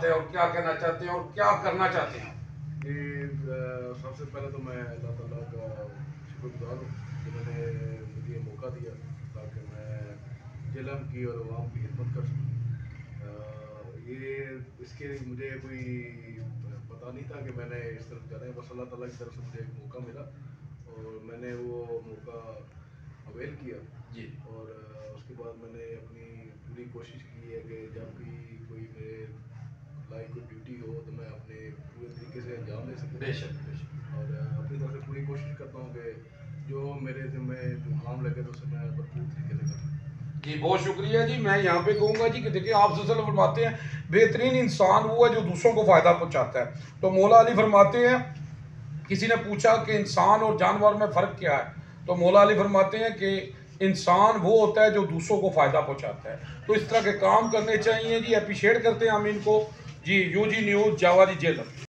बात है और क्या कहना चाहते हैं और क्या करना चाहते हैं? कि सबसे पहले तो मैं अल्लाह ताला का शुक्रगुजार हूँ जिन्होंने मुझे ये मौका दिया ताकि मैं जिलम की और अवाम की खिदमत कर सकूँ। ये इसके मुझे कोई पता नहीं था कि मैंने इस तरफ जाना है, बस अल्लाह ताला की तरफ से मुझे एक मौका मिला और मैंने वो मौका अवेल किया जी और उसके बाद मैंने अपनी पूरी कोशिश की है कि जब भी कोई मेरे लाइक कोई ड्यूटी हो तो मैं अपने पूरे तरीके से अंजाम दे सकूँ बेशक बेशक। और अपनी तरफ से पूरी कोशिश करता हूँ कि जो मेरे ज़िम्मे जो काम लगे तो उसे मैं भरपूर तरीके से करूँ। जी बहुत शुक्रिया जी। मैं यहाँ पे कहूँगा जी कि देखिए आप सल्लल्लाहु अलैहि वसल्लम फरमाते हैं बेहतरीन इंसान वो है जो दूसरों को फ़ायदा पहुँचाता है। तो मौला अली फरमाते हैं, किसी ने पूछा कि इंसान और जानवर में फ़र्क क्या है, तो मौला अली फरमाते हैं कि इंसान वो होता है जो दूसरों को फ़ायदा पहुँचाता है। तो इस तरह के काम करने चाहिए जी। अप्रिशिएट करते हैं हम इनको जी। यूजी न्यूज़ जावा जी जेलर।